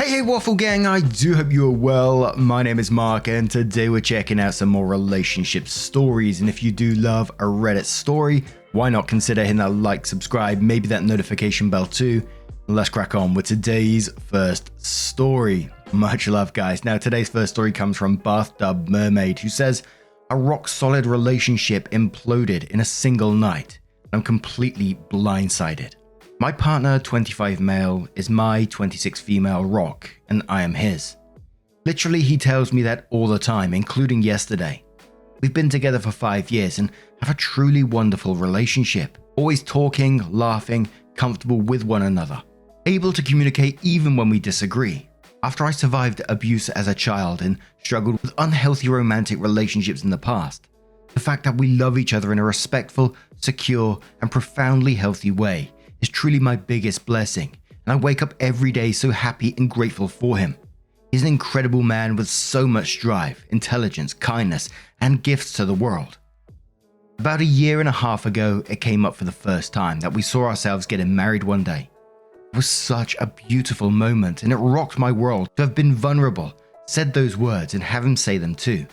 Hey Waffle Gang, I do hope you are well. My name is Mark and today we're checking out some more relationship stories, and if you do love a Reddit story, why not consider hitting that like, subscribe, maybe that notification bell too. Let's crack on with today's first story. Much love guys. Now today's first story comes from Bathtub Mermaid, who says, a rock solid relationship imploded in a single night. I'm completely blindsided. My partner, 25 male, is my 26 female rock, and I am his. Literally, he tells me that all the time, including yesterday. We've been together for 5 years and have a truly wonderful relationship. Always talking, laughing, comfortable with one another. Able to communicate even when we disagree. After I survived abuse as a child and struggled with unhealthy romantic relationships in the past, the fact that we love each other in a respectful, secure, and profoundly healthy way is truly my biggest blessing, and I wake up every day so happy and grateful for him. He's an incredible man with so much drive, intelligence, kindness, and gifts to the world. About 1.5 years ago, it came up for the first time that we saw ourselves getting married one day. It was such a beautiful moment, and it rocked my world to have been vulnerable, said those words, and have him say them too.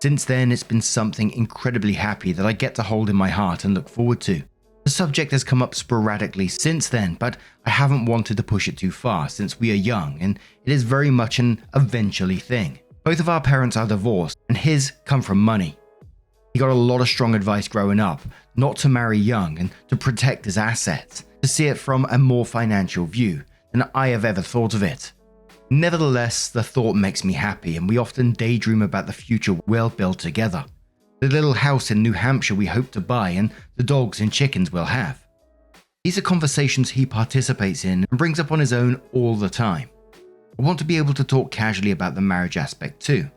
Since then, it's been something incredibly happy that I get to hold in my heart and look forward to. The subject has come up sporadically since then, but I haven't wanted to push it too far since we are young, and it is very much an eventually thing. Both of our parents are divorced, and his come from money. He got a lot of strong advice growing up, not to marry young and to protect his assets, to see it from a more financial view than I have ever thought of it. Nevertheless, the thought makes me happy, and we often daydream about the future we'll build together. The little house in New Hampshire we hope to buy, and the dogs and chickens we'll have. These are conversations he participates in and brings up on his own all the time. I want to be able to talk casually about the marriage aspect too.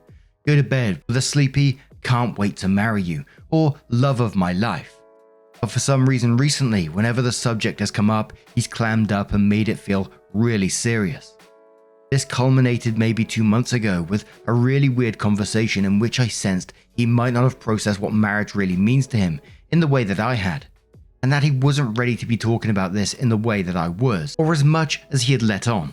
Go to bed with a sleepy, can't wait to marry you, or love of my life. But for some reason recently, whenever the subject has come up, he's clammed up and made it feel really serious. This culminated maybe 2 months ago with a really weird conversation in which I sensed he might not have processed what marriage really means to him in the way that I had, and that he wasn't ready to be talking about this in the way that I was, or as much as he had let on.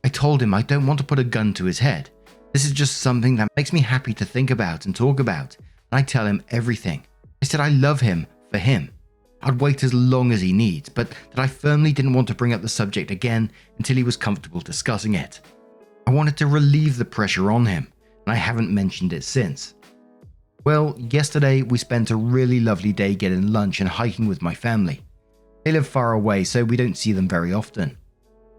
I told him I don't want to put a gun to his head. This is just something that makes me happy to think about and talk about, and I tell him everything. I said I love him for him. I'd wait as long as he needs, but that I firmly didn't want to bring up the subject again until he was comfortable discussing it. I wanted to relieve the pressure on him, and I haven't mentioned it since. Well, yesterday we spent a really lovely day getting lunch and hiking with my family. They live far away, so we don't see them very often.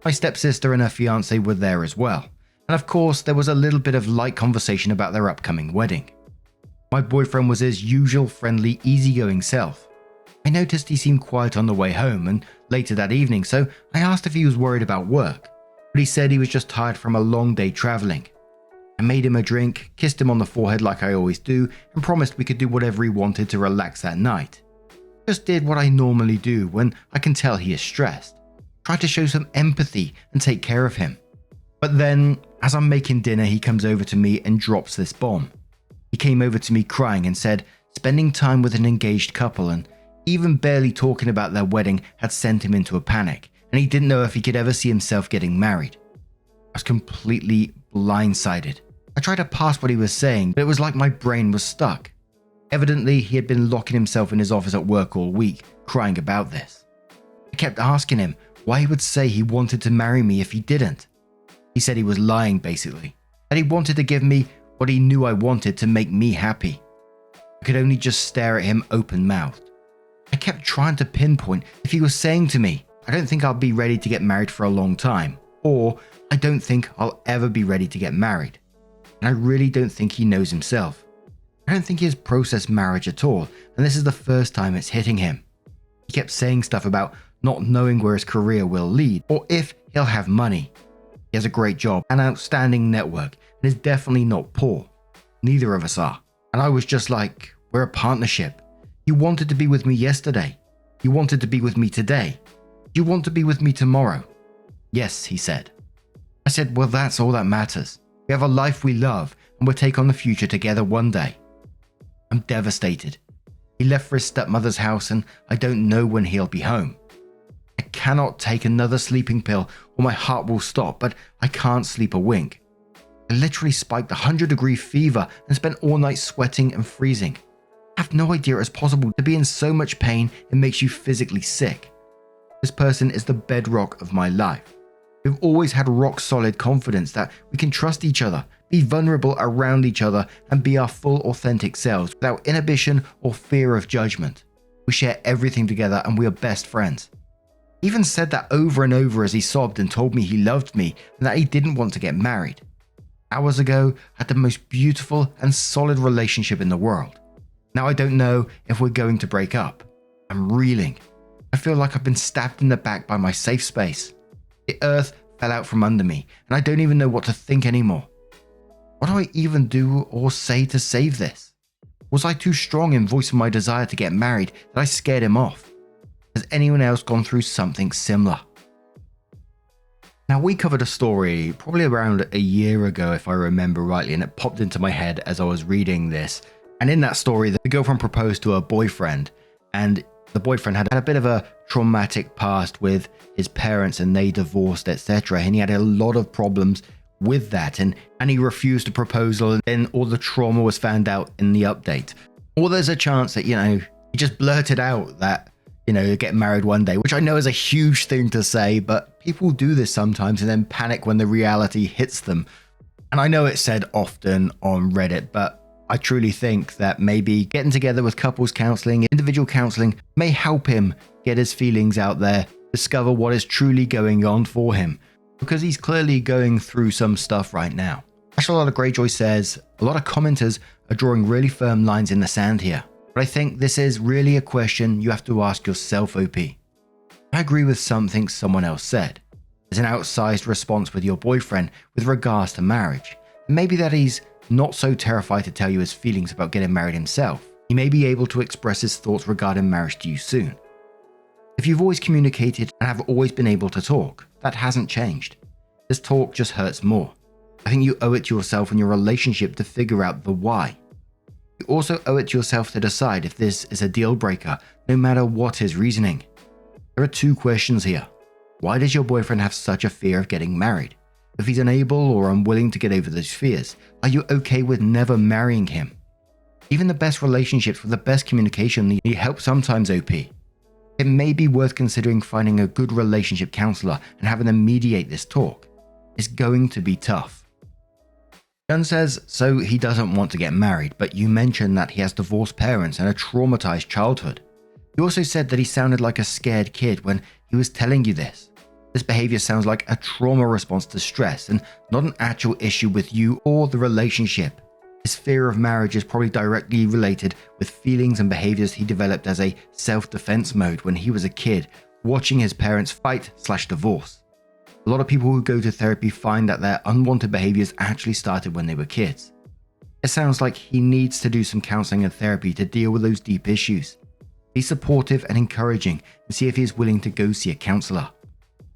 My stepsister and her fiancé were there as well, and of course there was a little bit of light conversation about their upcoming wedding. My boyfriend was his usual friendly, easygoing self. I noticed he seemed quiet on the way home and later that evening, so I asked if he was worried about work, but he said he was just tired from a long day traveling. I made him a drink, kissed him on the forehead like I always do, and promised we could do whatever he wanted to relax that night. Just did what I normally do when I can tell he is stressed. Tried to show some empathy and take care of him. But then, as I'm making dinner, he comes over to me and drops this bomb. He came over to me crying and said spending time with an engaged couple and even barely talking about their wedding had sent him into a panic, and he didn't know if he could ever see himself getting married. I was completely blindsided. I tried to pass what he was saying, but it was like my brain was stuck. Evidently, he had been locking himself in his office at work all week, crying about this. I kept asking him why he would say he wanted to marry me if he didn't. He said he was lying basically, that he wanted to give me what he knew I wanted to make me happy. I could only just stare at him open-mouthed. I kept trying to pinpoint if he was saying to me, I don't think I'll be ready to get married for a long time, or I don't think I'll ever be ready to get married. And I really don't think he knows himself. I don't think he has processed marriage at all, and this is the first time it's hitting him. He kept saying stuff about not knowing where his career will lead, or if he'll have money. He has a great job, an outstanding network, and is definitely not poor. Neither of us are. And I was just like, we're a partnership. You wanted to be with me yesterday. You wanted to be with me today. You want to be with me tomorrow. Yes, he said. I said, well, that's all that matters. We have a life we love, and we'll take on the future together one day. I'm devastated. He left for his stepmother's house, and I don't know when he'll be home. I cannot take another sleeping pill or my heart will stop, but I can't sleep a wink. I literally spiked 100-degree fever and spent all night sweating and freezing. I have no idea it's possible to be in so much pain it makes you physically sick. This person is the bedrock of my life. We've always had rock-solid confidence that we can trust each other, be vulnerable around each other, and be our full authentic selves without inhibition or fear of judgment. We share everything together and we are best friends. He even said that over and over as he sobbed and told me he loved me and that he didn't want to get married. Hours ago, I had the most beautiful and solid relationship in the world. Now I don't know if we're going to break up. I'm reeling. I feel like I've been stabbed in the back by my safe space. The earth fell out from under me, and I don't even know what to think anymore. What do I even do or say to save this? Was I too strong in voicing my desire to get married that I scared him off? Has anyone else gone through something similar? Now, we covered a story probably around a year ago, if I remember rightly, and it popped into my head as I was reading this. And in that story, the girlfriend proposed to her boyfriend, and the boyfriend had a bit of a traumatic past with his parents and they divorced, etc. And he had a lot of problems with that, and he refused the proposal, and then all the trauma was found out in the update. Or there's a chance that, he just blurted out that, get married one day, which I know is a huge thing to say, but people do this sometimes and then panic when the reality hits them. And I know it's said often on Reddit, but I truly think that maybe getting together with couples counseling, individual counseling may help him get his feelings out there, discover what is truly going on for him, because he's clearly going through some stuff right now. Ashley Greyjoy says, a lot of commenters are drawing really firm lines in the sand here, but I think this is really a question you have to ask yourself, OP. I agree with something someone else said. There's an outsized response with your boyfriend with regards to marriage. Maybe that he's not so terrified to tell you his feelings about getting married himself. He may be able to express his thoughts regarding marriage to you soon. If you've always communicated and have always been able to talk, that hasn't changed. This talk just hurts more. I think you owe it to yourself and your relationship to figure out the why. You also owe it to yourself to decide if this is a deal breaker, no matter what his reasoning. There are two questions here. Why does your boyfriend have such a fear of getting married? If he's unable or unwilling to get over those fears, are you okay with never marrying him? Even the best relationships with the best communication need help sometimes, OP. It may be worth considering finding a good relationship counselor and having them mediate this talk. It's going to be tough. Gunn says, so he doesn't want to get married, but you mentioned that he has divorced parents and a traumatized childhood. You also said that he sounded like a scared kid when he was telling you this. This behavior sounds like a trauma response to stress and not an actual issue with you or the relationship. His fear of marriage is probably directly related with feelings and behaviors he developed as a self-defense mode when he was a kid, watching his parents fight/divorce. A lot of people who go to therapy find that their unwanted behaviors actually started when they were kids. It sounds like he needs to do some counseling and therapy to deal with those deep issues. Be supportive and encouraging and see if he is willing to go see a counselor.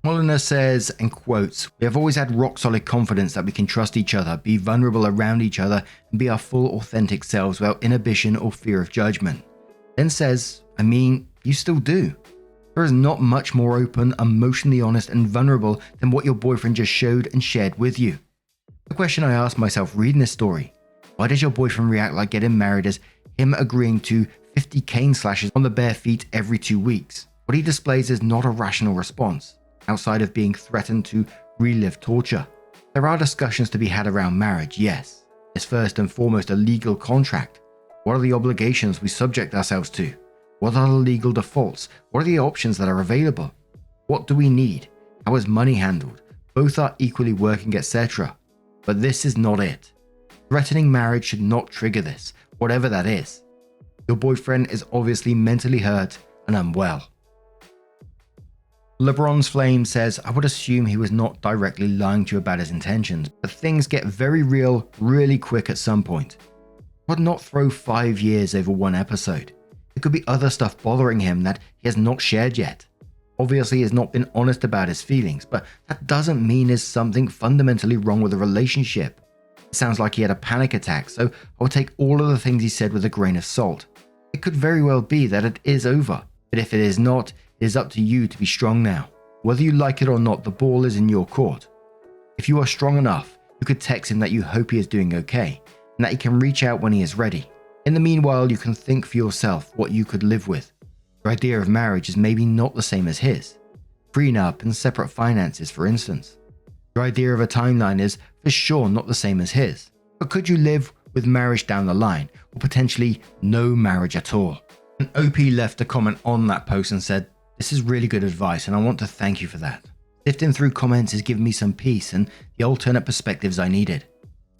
Moliner says, and quotes, we have always had rock-solid confidence that we can trust each other, be vulnerable around each other, and be our full authentic selves without inhibition or fear of judgment. Then says, you still do. There is not much more open, emotionally honest, and vulnerable than what your boyfriend just showed and shared with you. The question I asked myself reading this story, why does your boyfriend react like getting married as him agreeing to 50 cane slashes on the bare feet every 2 weeks? What he displays is not a rational response. Outside of being threatened to relive torture. There are discussions to be had around marriage, yes. It's first and foremost a legal contract. What are the obligations we subject ourselves to? What are the legal defaults? What are the options that are available? What do we need? How is money handled? Both are equally working, etc. But this is not it. Threatening marriage should not trigger this, whatever that is. Your boyfriend is obviously mentally hurt and unwell. LeBron's Flame says, I would assume he was not directly lying to you about his intentions, but things get very real really quick at some point. I would not throw 5 years over one episode. There could be other stuff bothering him that he has not shared yet. Obviously he has not been honest about his feelings, but that doesn't mean there's something fundamentally wrong with the relationship. It sounds like he had a panic attack, so I would take all of the things he said with a grain of salt. It could very well be that it is over, but if it is not, it is up to you to be strong now. Whether you like it or not, the ball is in your court. If you are strong enough, you could text him that you hope he is doing okay, and that he can reach out when he is ready. In the meanwhile, you can think for yourself what you could live with. Your idea of marriage is maybe not the same as his. Prenup and separate finances, for instance. Your idea of a timeline is for sure not the same as his. But could you live with marriage down the line, or potentially no marriage at all? And OP left a comment on that post and said, "This is really good advice and I want to thank you for that. Sifting through comments has given me some peace and the alternate perspectives I needed.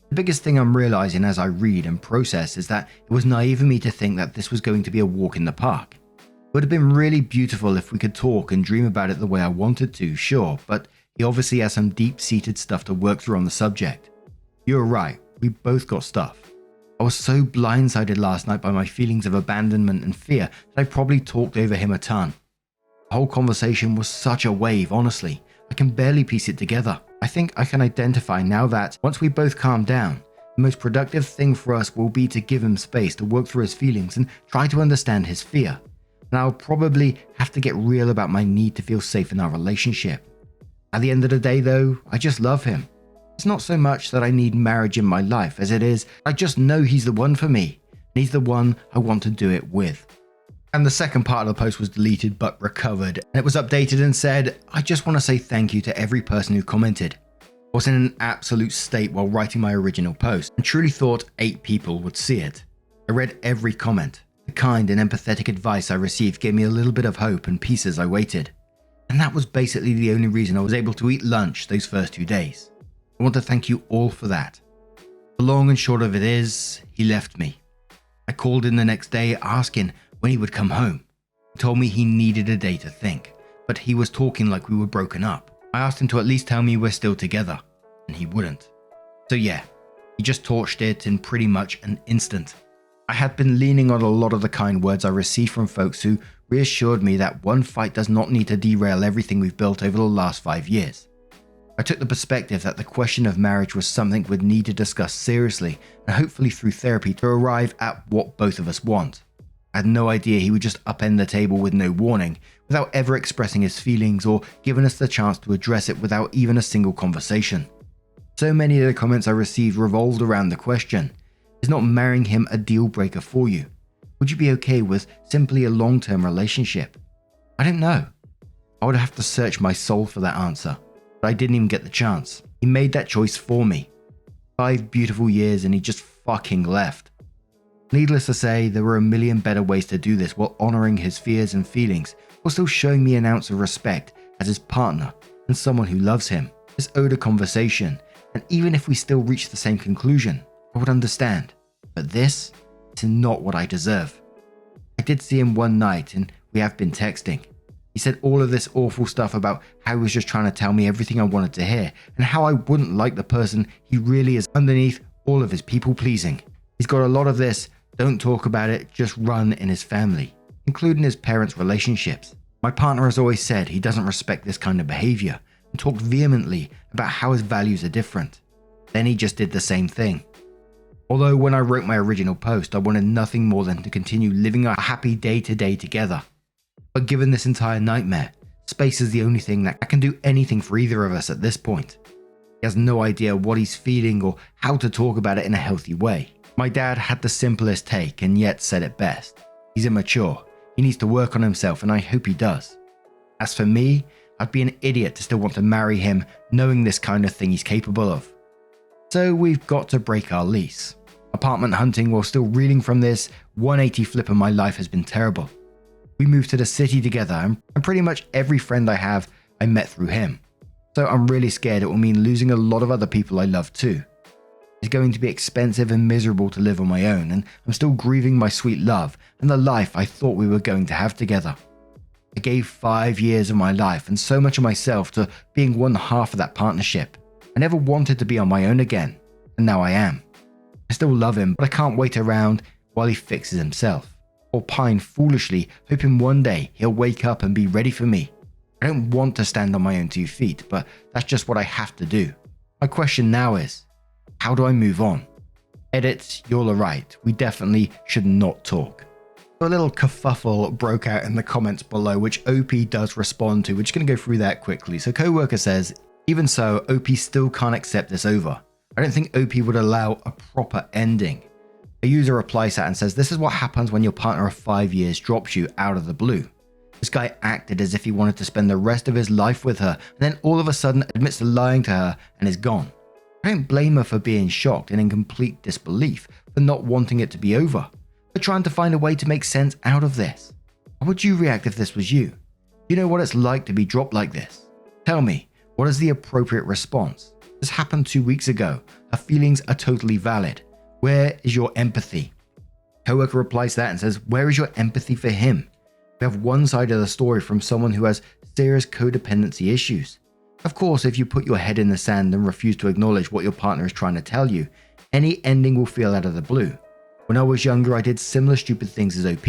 The biggest thing I'm realizing as I read and process is that it was naive of me to think that this was going to be a walk in the park. It would have been really beautiful if we could talk and dream about it the way I wanted to, sure, but he obviously has some deep-seated stuff to work through on the subject. You're right, we both got stuff. I was so blindsided last night by my feelings of abandonment and fear that I probably talked over him a ton. The whole conversation was such a wave, honestly. I can barely piece it together. I think I can identify now that once we both calm down, the most productive thing for us will be to give him space to work through his feelings and try to understand his fear. And I'll probably have to get real about my need to feel safe in our relationship. At the end of the day though, I just love him. It's not so much that I need marriage in my life as it is, I just know he's the one for me, and he's the one I want to do it with." And the second part of the post was deleted but recovered, and it was updated and said, "I just want to say thank you to every person who commented. I was in an absolute state while writing my original post, and truly thought 8 people would see it. I read every comment. The kind and empathetic advice I received gave me a little bit of hope and peace as I waited. And that was basically the only reason I was able to eat lunch those first 2 days. I want to thank you all for that. The long and short of it is, he left me. I called in the next day asking when he would come home. He told me he needed a day to think, but he was talking like we were broken up. I asked him to at least tell me we're still together, and he wouldn't. So yeah, he just torched it in pretty much an instant. I had been leaning on a lot of the kind words I received from folks who reassured me that one fight does not need to derail everything we've built over the last 5 years. I took the perspective that the question of marriage was something we'd need to discuss seriously and hopefully through therapy to arrive at what both of us want. I had no idea he would just upend the table with no warning, without ever expressing his feelings or giving us the chance to address it without even a single conversation. So many of the comments I received revolved around the question, is not marrying him a deal breaker for you? Would you be okay with simply a long-term relationship? I don't know. I would have to search my soul for that answer. But I didn't even get the chance. He made that choice for me. 5 beautiful years and he just fucking left. Needless to say, there were a million better ways to do this while honoring his fears and feelings, while still showing me an ounce of respect as his partner and someone who loves him. This owed a conversation, and even if we still reached the same conclusion, I would understand. But this is not what I deserve. I did see him one night and we have been texting. He said all of this awful stuff about how he was just trying to tell me everything I wanted to hear and how I wouldn't like the person he really is underneath all of his people pleasing. He's got a lot of this, don't talk about it, just run in his family, including his parents' relationships. My partner has always said he doesn't respect this kind of behavior and talked vehemently about how his values are different. Then he just did the same thing. Although when I wrote my original post, I wanted nothing more than to continue living a happy day-to-day together. But given this entire nightmare, space is the only thing that can do anything for either of us at this point. He has no idea what he's feeling or how to talk about it in a healthy way. My dad had the simplest take and yet said it best. He's immature, he needs to work on himself and I hope he does. As for me, I'd be an idiot to still want to marry him knowing this kind of thing he's capable of. So we've got to break our lease. Apartment hunting while still reeling from this 180 flip of my life has been terrible. We moved to the city together and pretty much every friend I have I met through him. So I'm really scared it will mean losing a lot of other people I love too. It's going to be expensive and miserable to live on my own and I'm still grieving my sweet love and the life I thought we were going to have together. I gave 5 years of my life and so much of myself to being one half of that partnership. I never wanted to be on my own again, and now I am. I still love him, but I can't wait around while he fixes himself. Or pine foolishly, hoping one day he'll wake up and be ready for me. I don't want to stand on my own 2 feet, but that's just what I have to do. My question now is, how do I move on? Edit, you're right, we definitely should not talk. A little kerfuffle broke out in the comments below, which OP does respond to. We're just going to go through that quickly. So coworker says, even so, OP still can't accept this over. I don't think OP would allow a proper ending. A user replies that and says, this is what happens when your partner of 5 years drops you out of the blue. This guy acted as if he wanted to spend the rest of his life with her, and then all of a sudden admits to lying to her and is gone. I don't blame her for being shocked and in complete disbelief, for not wanting it to be over, but trying to find a way to make sense out of this. How would you react if this was you? Do you know what it's like to be dropped like this? Tell me, what is the appropriate response? This happened 2 weeks ago. Her feelings are totally valid. Where is your empathy? Coworker replies to that and says, where is your empathy for him? We have one side of the story from someone who has serious codependency issues. Of course, if you put your head in the sand and refuse to acknowledge what your partner is trying to tell you, any ending will feel out of the blue. When I was younger, I did similar stupid things as OP.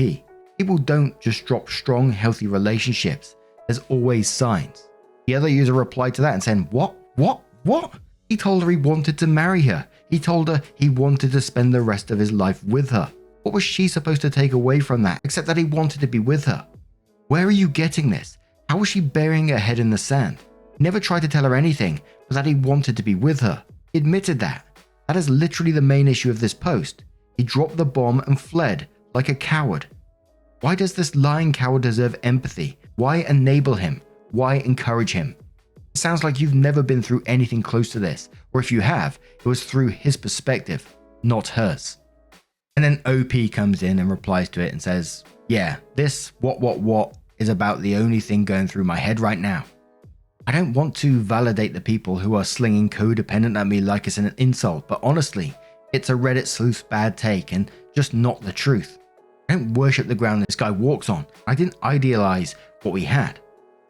People don't just drop strong, healthy relationships. There's always signs. The other user replied to that and said, what? He told her he wanted to marry her. He told her he wanted to spend the rest of his life with her. What was she supposed to take away from that, except that he wanted to be with her? Where are you getting this? How was she burying her head in the sand? He never tried to tell her anything, but that he wanted to be with her. He admitted that. That is literally the main issue of this post. He dropped the bomb and fled, like a coward. Why does this lying coward deserve empathy? Why enable him? Why encourage him? It sounds like you've never been through anything close to this, or if you have, it was through his perspective, not hers. And then OP comes in and replies to it and says, yeah, this what is about the only thing going through my head right now. I don't want to validate the people who are slinging codependent at me like it's an insult, but honestly, it's a Reddit sleuth's bad take and just not the truth. I don't worship the ground this guy walks on. I didn't idealize what we had.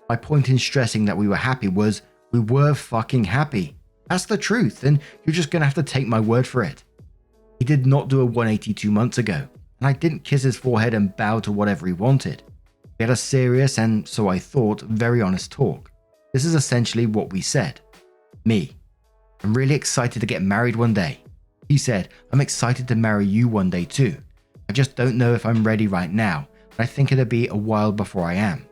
My point in stressing that we were happy was we were fucking happy. That's the truth, and you're just gonna have to take my word for it. He did not do a 180 2 months ago, and I didn't kiss his forehead and bow to whatever he wanted. We had a serious and, so I thought, very honest talk. This is essentially what we said. Me. I'm really excited to get married one day. He said, I'm excited to marry you one day too. I just don't know if I'm ready right now, and I think it'll be a while before I am.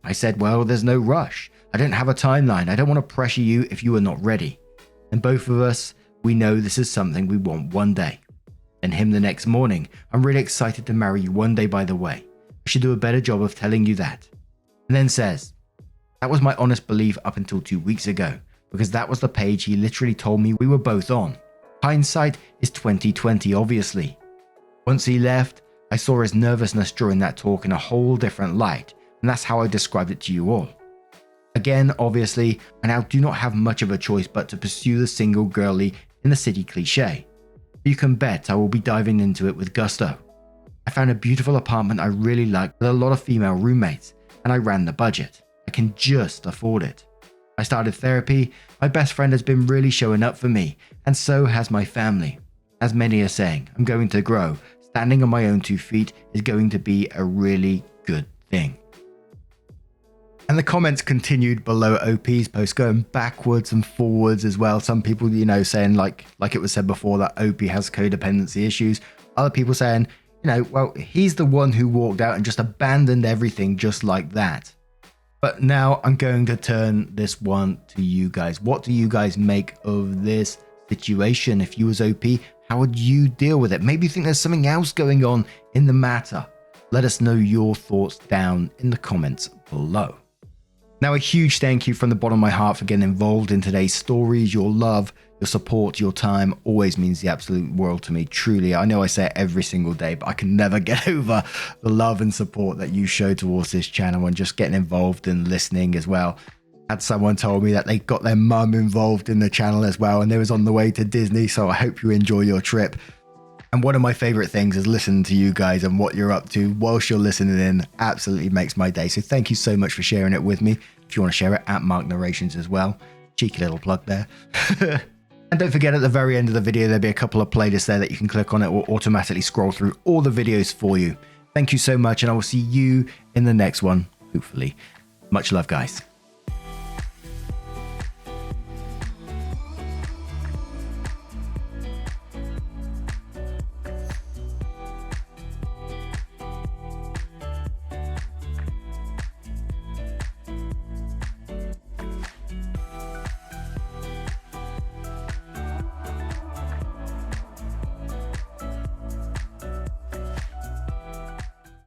I said, well, there's no rush. I don't have a timeline. I don't want to pressure you if you are not ready. And both of us, we know this is something we want one day. And him the next morning, I'm really excited to marry you one day, by the way. I should do a better job of telling you that. And then says, that was my honest belief up until 2 weeks ago, because that was the page he literally told me we were both on. Hindsight is 20/20, obviously. Once he left, I saw his nervousness during that talk in a whole different light, and that's how I described it to you all. Again, obviously, I now do not have much of a choice but to pursue the single girly in the city cliche. But you can bet I will be diving into it with gusto. I found a beautiful apartment I really liked with a lot of female roommates, and I ran the budget. I can just afford it. I started therapy, my best friend has been really showing up for me, and so has my family. As many are saying, I'm going to grow. Standing on my own 2 feet is going to be a really good thing. And the comments continued below OP's post, going backwards and forwards as well. Some people, saying like it was said before that OP has codependency issues. Other people saying, well, he's the one who walked out and just abandoned everything just like that. But now I'm going to turn this one to you guys. What do you guys make of this situation? If you was OP, how would you deal with it? Maybe you think there's something else going on in the matter. Let us know your thoughts down in the comments below. Now, a huge thank you from the bottom of my heart for getting involved in today's stories. Your love, your support, your time always means the absolute world to me, truly. I know I say it every single day, but I can never get over the love and support that you show towards this channel and just getting involved and listening as well. Had someone told me that they got their mum involved in the channel as well, and they was on the way to Disney, so I hope you enjoy your trip. And one of my favorite things is listening to you guys and what you're up to whilst you're listening in. Absolutely makes my day. So thank you so much for sharing it with me. If you want to share it, at Mark Narrations as well. Cheeky little plug there. And don't forget, at the very end of the video, there'll be a couple of playlists there that you can click on. It will automatically scroll through all the videos for you. Thank you so much, and I will see you in the next one, hopefully. Much love, guys.